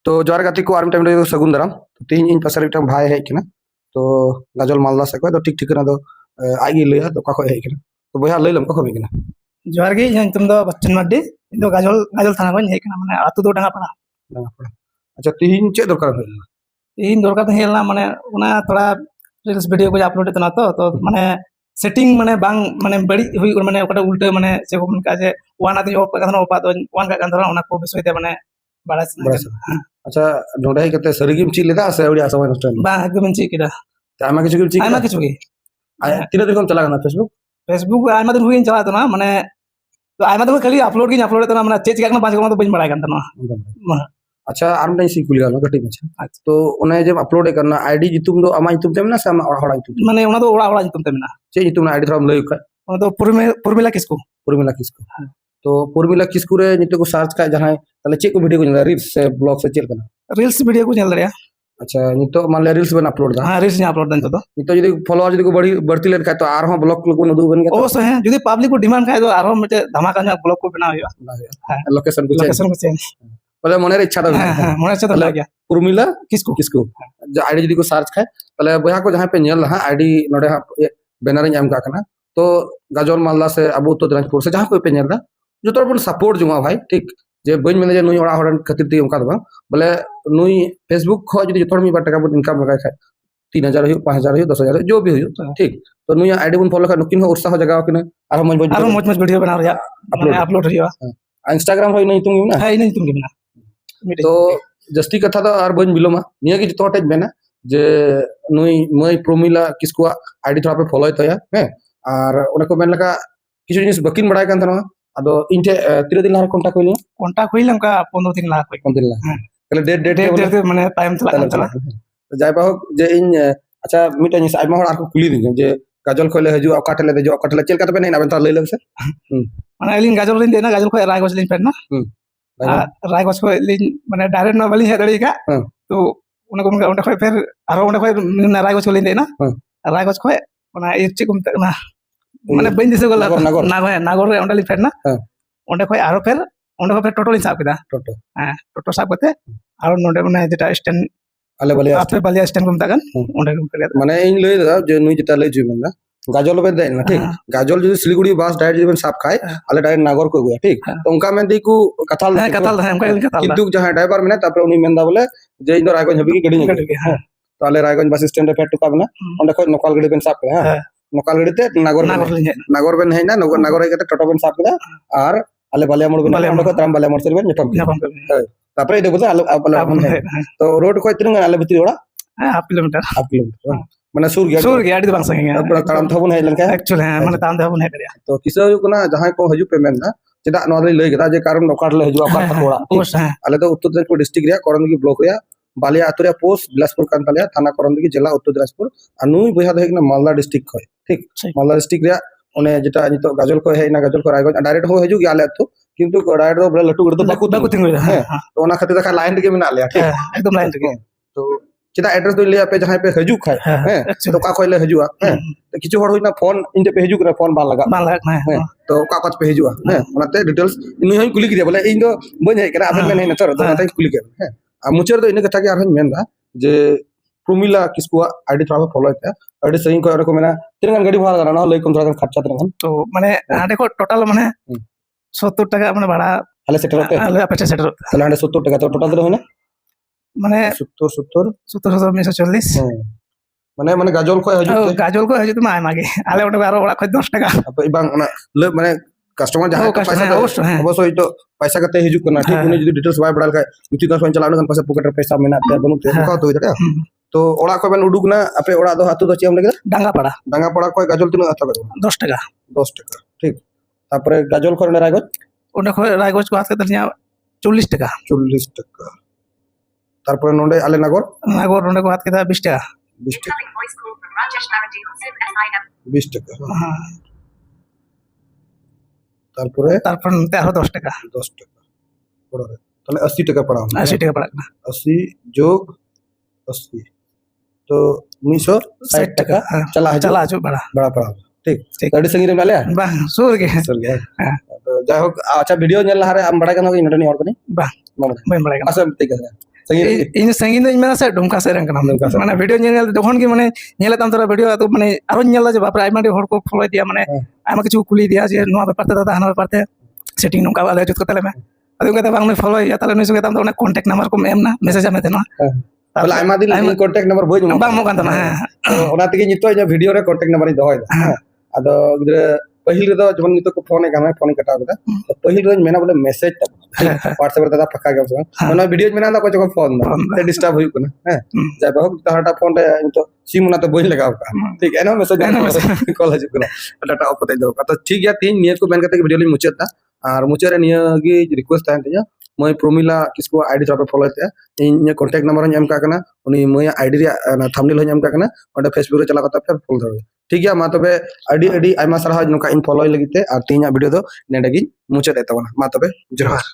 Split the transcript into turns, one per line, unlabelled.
तो जोर गाती को आर्मी टाइम सगुन दाराम तीन इन पास भाई हेज कना तो गाजल मालदा से तो ठीक ठिकाना दो आगे लैया तो का हेज कना तो बया लैलम का हेज कना
जोहार गे ᱤᱧ ᱧᱩᱛᱩᱢ ᱫᱚ ᱵᱚᱪᱪᱚᱱ ᱢᱟᱨᱰᱤ ᱤᱧ ᱫᱚ ᱜᱟᱡᱚᱞ ᱛᱷᱟᱱᱟ ᱠᱷᱚᱱ ᱦᱮᱡ ᱠᱟᱱᱟ ᱢᱟᱱᱮ ᱟᱹᱛᱩ ᱫᱚ ᱰᱟᱸᱜᱟᱯᱟᱲᱟ
अच्छा तीन चे दरकार है
ᱤᱧ ᱫᱚᱨᱠᱟর ᱛᱟᱦᱮᱸ ᱞᱮᱱᱟ ᱢᱟᱱᱮ ᱚᱱᱟ ᱛᱷᱚᱲᱟ ᱨᱤᱞᱥ ᱵᱷᱤᱰᱤᱭᱳ ᱠᱚ ᱟᱯᱞᱳᱰ ᱮᱫ ᱛᱟᱦᱮᱱᱟ तो माने सेटिंग माने बांग माने बड़ी हुई माने ओकटा उल्टा माने से को का जे वाना दिन ऑफ का ऑफ दो वन का गंधरा ओना को विषय ते माने बड़ा
अच्छा नोडे है कते सरीगिम ची लेदा से ओडी आसा नष्ट
बा एकदम ची किदा
आमा किछु ची
आमा किछु की
तीन दिन कम चला गना
फेसबुक आमा दिन हुई चला तना माने तो आमा दिन खाली अपलोड तना माने चेज का पांच को तो बन बड़ा गंतना
अच्छा आर नहीं सीकुल गानो कटी अच्छा तो उन्हें जब अपलोड करना आईडी जितुम दो अमा जितुम तेमना से अमा हड़ा जितुम
माने ओना तो ओड़ा जितुम तेमना
चे जितुम आईडी थोड़ा लय का
ओना तो पुरमिला किसको
तो पुरमिला किसको रे नितो को सर्च का जहां तले चे को वीडियो को रील्स से ब्लॉग से चेल करना
रील्स वीडियो को चल रहा
अच्छा नितो मान ले रील्स बन अपलोड दा
हां रील्स ने अपलोड दन तो
नितो यदि फॉलोअर यदि को बढ़ती लेन का तो आर हो ब्लॉग को नदु बन गया
ओ है यदि पब्लिक को डिमांड खाए तो आर हो मते धमाका ना ब्लॉग को बना हुआ
लोकेशन को
चेंज
बोले मने इच्छा तो
मने इच्छा तो लग गया
पुरमिला किसको आईडी जदी को सर्च खाए तले बया को जहां पे नेल हा आईडी नोडे बैनर एम का करना तो गाजल मालदा से अब उत्तर दिनाजपुर से जहां कोई पे नेल दा जो तो बन सपोर्ट जुमा भाई ठीक जे बन मेने जे नुई ओड़ा हड़न खातिर ती उनका दबा बोले नुई फेसबुक खो जदी जो मी बार टका इनकम लगा खाए 3000 हो 5000 हो 10000 जो भी हो ठीक तो नुई आईडी बन फॉलो कर नुकिन हो उत्साह जगह किने आरो मज
वीडियो बना रहा अपलोड रिया
इंस्टाग्राम होई नहीं तुम ना
है नहीं तुम ना
तो जस्ती कथा तो आर बन बिलोमा निया की जतो टेज मेना जे नुई मई प्रोमिला किसको आईडी थोड़ा पे फॉलो तया हैं और उनको मेन लगा किछु जिनिस बकिन बड़ाय कान थना अदो इनटे 3 दिन लार कांटेक्ट होइलम का 15 दिन ला 15 दिन ला तले डेट
माने टाइम चला
तो जाय बाहो जे इन अच्छा मिटा जिनिस आइमा हर को कुली दिन जे गाजल खोले हजु अकाटले जो अकाटले चेल का तो नहीं ना बता ले लग से
माने लिन गाजल लिन देना गाजल को राय गोसलिन पेना रायगंज को माने डायरेक्ट ना बली हेदड़ी का तो उनको उनका खय फिर आरो उनका खय रायगंज को लेन देना रायगंज खय ओना इच्छि को ना माने बइन दिसे गला नागोर रे ओंडली फेरना ओंडे खय आरो फिर ओंडे खय टोटल हिसाब केदा टोटो साब कते आरो नोडे माने जेटा स्टैंड आले बलिया स्टैंड को मतागन ओंडे को
माने इन लय दा जे नुई जेटा लय जुमेना गाजल पे देना ठीक गाजल जो सिलीगुड़ी बस डायरेक्ट जीवन साफ खाए आले डायरेक्ट नागौर को गया ठीक तो उनका में दी को कथाल किंतु जहां ड्राइवर में तपर उनी मेंदा बोले जे इधर रायगंज हबी की गडी तो आले रायगंज बस स्टैंड पे टुका बना ओंडे खय नोकाल गडी बेन साफ करे हां नोकाल गडी ते नागौर बेन है ना नागौर है के टोटो बेन साफ करे और आले बालिया मोड़ बेन ओंडे को त्राम बालिया मोड़ से बेन नेटम तापर इदे बोले आले तो रोड को इतने आले भितरी ओड़ा
हाफ किलोमीटर
माने सूर गया आडी बांग संगे अपना ताराम थबुन है लंका
एक्चुअली है माने ताराम थबुन है करिया
तो किसा कोना जहां को हजू पेमेंट ना चेदा नोदे लय गदा जे कारण नोकाट ले हजू अका थोड़ा आले तो उत्तर दिनाजपुर डिस्ट्रिक्ट रे करंदगी ब्लॉक रे बालिया आतुरिया पोस्ट बिलासपुर कांतालिया थाना करंदगी जिला उत्तर दिनाजपुर अनुई बया दे ना मालदा डिस्ट्रिक्ट खय ठीक मालदा डिस्ट्रिक्ट रे ओने जेटा नितो गाजल को है ना गाजल को रायगंज डायरेक्ट हो हजू आले तो किंतु डायरेक्ट दो बड़ा लटू गड़ तो बाकू तिंग तो ओना खातिर का लाइन के मिना ले ठीक
एकदम लाइन के
तो चेदा एड्रेस दो ले पे जहां पे हजू खाए हैं तो का खोले हजुआ हैं तो किछु हर होइना फोन इनते पे हजू करे फोन बा लगा हैं तो का कत पे हजुआ हैं ओनाते डिटेल्स इनु हई कुली करिया बोले इन दो बन है करा आपन में नहीं नतर तो नाते कुली कर हैं आ मुचर दो इन कथा के आरहन मेनदा जे प्रोमिला किसको आईडी थोड़ा फॉलो है आईडी सही को रको मेना तिरंगन गाड़ी भाड़ा ना लई कम थोड़ा खर्चा तिरंगन
तो माने आडे को टोटल माने 70 টাকা माने भाड़ा
हले सेटल होते
हले अपचे सेटल
हले 70 টাকা तो टोटल होना
माने
70
140
माने गाजल को
हजू तो माय मागे आले ओटे आरो ओड़ा खय 10 টাকা
अब बांग ओना ले माने कस्टमर जहां पैसा अवश्य तो पैसा कते हजू करना ठीक उनी जदी डिटेल्स बाय बड़ाल का युति का चलानो गन पैसा पॉकेट पैसा मेना ते बनु ते का तो जटा तो ओड़ा को बेन उडुक ना अपे ओड़ा दो हातु दो चेम लगे
डांगा पड़ा
कोई गाजल तिनो आता
10 টাকা
ठीक तापरे गाजल को रायगंज
ओने खय रायगंज को हाथ के तनिया 40 টাকা
तारपर नोंडे आले नागौर
नोंडे को हाथ के 20 টাকা
20 টাকা तारपर
नोंते आरो 10 টাকা
पड़ा ताले 80 টাকা पड़ा
80 টাকা पड़ा
80 जोग 80 तो 960 টাকা चला
जो
बड़ा पड़ा ठीक गाड़ी संगी रे माले
बा सुर गया
तो जाय हो अच्छा वीडियो नेल हारे हम बड़ा कनो इनटनी और कनी
बा ᱵᱟᱹᱧ ᱵᱟᱲᱟᱭ ᱠᱟᱱᱟ
ᱟᱥᱟ ᱴᱷᱤᱠ আছে ᱥᱟᱺᱜᱤᱧ
ᱤᱧ ᱥᱟᱺᱜᱤᱧ ᱫᱚᱧ ᱢᱮᱱᱟ ᱥᱮ ᱰᱩᱢᱠᱟ ᱥᱮᱫ ᱨᱮᱱ ᱠᱟᱱᱟᱢ
ᱰᱩᱢᱠᱟ ᱥᱮᱫ।
ᱢᱟᱱᱮ ᱵᱷᱤᱰᱤᱭᱳ ᱧᱮᱞ ᱡᱚᱠᱷᱚᱱ ᱜᱮ ᱢᱟᱱᱮ ᱧᱮᱞᱮᱫ ᱛᱟᱢ ᱛᱚᱨᱟ ᱵᱷᱤᱰᱤᱭᱳ ᱟᱫᱚ ᱢᱟᱱᱮ ᱟᱨᱚᱧ ᱧᱮᱞ ᱫᱟ ᱡᱮ ᱵᱟᱯᱨᱮ ᱟᱭᱢᱟ ᱰᱷᱮᱨ ᱦᱚᱲ ᱠᱚ ᱯᱷᱚᱞᱳ ᱤᱫᱤᱭᱟ ᱢᱟᱱᱮ ᱟᱭᱢᱟ ᱠᱤᱪᱷᱩ ᱠᱩᱞᱤ ᱤᱫᱤᱭᱟ ᱡᱮ ᱱᱚᱣᱟ ᱵᱮᱯᱟᱨ ᱛᱮ ᱫᱟᱫᱟ ᱦᱟᱱᱟ ᱵᱮᱯᱟᱨ ᱛᱮ ᱥᱮᱴᱤᱝ ᱱᱚᱝᱠᱟ ᱟᱞᱮ ᱡᱩᱛ ᱠᱟᱛᱮ ᱞᱮ ᱢᱮ ᱟᱫᱚ ᱚᱱᱠᱟ ᱛᱮ ᱵᱟᱝ ᱱᱩᱭ ᱯᱷᱚᱞᱳᱭᱟ ᱛᱟᱦᱞᱮ ᱱᱩᱭ ᱥᱚᱸᱜᱮ ᱛᱟᱢ ᱫᱚ ᱚᱱᱟ ᱠᱚᱱᱴᱟᱠᱴ ᱱᱟᱢᱵᱟᱨ ᱠᱚᱢ ᱮᱢ ᱱᱟ ᱢᱮᱥᱮᱡ ᱟᱢ ᱛᱟᱦᱮᱱᱟ
ᱵᱚᱞᱮ ᱟᱭᱢᱟ ᱫᱤᱱ ᱤᱧ ᱠᱚᱱᱴᱟᱠᱴ ᱱᱟᱢᱵᱟᱨ ᱵᱟᱹᱧ ᱮᱢᱚᱜ
ᱵᱟᱝ ᱮᱢᱚᱜ ᱠᱟᱱ ᱛᱟᱦᱮᱱᱟ ᱦᱮᱸ
ᱛᱚ ᱚᱱᱟ ᱛᱮᱜᱮ ᱱᱤᱛᱚᱜ ᱤᱧᱟᱹᱜ ᱵᱷᱤᱰᱤᱭᱳ ᱨᱮ ᱠᱚᱱᱴᱟᱠᱴ ᱱᱟᱢᱵᱟᱨ ᱤᱧ ᱫᱚᱦᱚᱭᱮᱫᱟ ᱦᱮᱸ ᱟᱫᱚ ᱜᱤᱫᱽᱨᱟᱹ ᱯᱟᱹᱦᱤᱞ ᱨᱮᱫᱚ ᱡᱮᱢᱚᱱ ᱱᱤᱛᱚᱜ ᱠᱚ ᱯᱷᱳᱱ ᱠᱟᱱᱟ ᱯᱷᱳᱱ ᱠᱟᱴᱟᱣ ᱠᱮᱫᱟ ᱯᱟᱹᱦᱤᱞ ᱨᱮᱫᱚᱧ ᱢᱮᱱᱟ ᱵᱚᱞᱮ ᱢᱮᱥᱮᱡ ᱛᱟᱵᱚᱱ WhatsApp ᱨᱮ ᱫᱟᱫᱟ ᱯᱷᱟᱸᱠᱟ ᱜᱮᱭᱟᱢ ᱥᱮ ᱵᱟᱝ ᱚᱱᱟ ᱵᱷᱤᱰᱤᱭᱳᱧ ᱢᱮᱱᱟ ᱚᱠᱚᱭ ᱪᱚᱠᱚ ᱯᱷᱳᱱ ᱫᱟ ᱰᱤᱥᱴᱟᱨᱵ ᱦᱩᱭᱩᱜ ᱠᱟᱱᱟ ᱦᱮᱸ ᱡᱟᱭᱦᱳᱠ ᱛᱟᱦᱟᱴᱟ ᱯᱷᱳᱱ ᱨᱮ ᱱᱤᱛᱚᱜ ᱥᱤᱢ ᱚᱱᱟᱛᱮ ᱵᱟᱹᱧ ᱞᱟᱜᱟᱣ ᱠᱟᱜᱼᱟ ᱴᱷᱤᱠ ᱮᱱᱦᱚᱸ ᱢᱮᱥᱮᱡ ᱠᱚᱞ ᱦᱤᱡᱩᱜ ᱠᱟᱱᱟ ᱰᱟᱴᱟ ᱚᱯ ᱠᱟᱛᱮ ᱫᱚᱦᱚ ᱠᱟᱜᱼᱟ ᱛᱚ ᱴᱷᱤक ᱜᱮᱭᱟ ᱛᱤᱦᱤᱧ ᱱᱤᱭᱟᱹ ᱠᱚ ᱢᱮᱱ ᱠᱟᱛᱮ ᱵᱷᱤᱰᱤᱭᱳ ᱞᱤᱧ ᱢᱩᱪᱟᱹᱫ ᱫᱟ ᱟᱨ ᱢᱩᱪᱟᱹᱫ ᱨᱮ ᱱᱤᱭᱟᱹ ᱜᱮ ᱨᱤᱠᱩᱭᱮᱥᱴ ᱛᱟᱦᱮᱱ ᱛᱤᱧᱟ ᱢᱟᱹᱭ ᱯᱨᱚᱢᱤᱞᱟ ᱠᱤᱥᱠᱩ ᱟইᱰᱤ ᱛᱷᱚᱲᱟ ᱯᱮ ᱯᱷᱚᱞᱳᱭ ᱛᱟᱭᱟ ᱤᱧ ᱤᱧᱟᱹᱜ ᱠᱚᱱᱴᱟᱠᱴ ᱱᱟᱢᱵᱟᱨ ᱦᱚᱸᱧ ᱮᱢ ᱠᱟᱜ ᱠᱟᱱᱟ ᱩᱱᱤ ᱢᱟᱹᱭᱟᱜ ᱟইᱰᱤ ᱨᱮᱭᱟᱜ ᱛᱷᱟᱢᱵᱱᱮᱞ ᱦᱚᱸᱧ ᱮᱢ ᱠᱟᱜ ᱠᱟᱱᱟ ᱚᱸᱰᱮ ᱯᱷᱮᱥᱵᱩᱠ ᱨᱮ ᱪᱟᱞᱟᱣ ᱠᱟᱛᱮ ᱯᱮ ᱯᱷᱚᱞᱳ ᱫᱟᱲᱮᱭᱟᱜᱼᱟ ᱴᱷᱤक ᱜᱮᱭᱟ ᱢᱟ ᱛᱚᱵᱮ ᱟᱹᱰᱤ ᱟᱹᱰᱤ ᱟᱭᱢᱟ ᱥᱟᱨᱦᱟᱣ ᱱᱚᱝᱠᱟ ᱤᱧ ᱯᱷᱚᱞᱳᱭ ᱞᱟᱹᱜᱤᱫ ᱛᱮ ᱟᱨ ᱛᱤᱦᱤᱧᱟᱜ ᱵᱷᱤᱰᱤᱭᱳ ᱫᱚ ᱱᱮᱰᱮ ᱜᱤᱧ ᱢᱩᱪᱟᱹᱫ ᱮᱫ ᱛᱟᱵᱚᱱᱟ ᱢᱟ ᱛᱚᱵᱮ ᱡᱚᱦᱟᱨ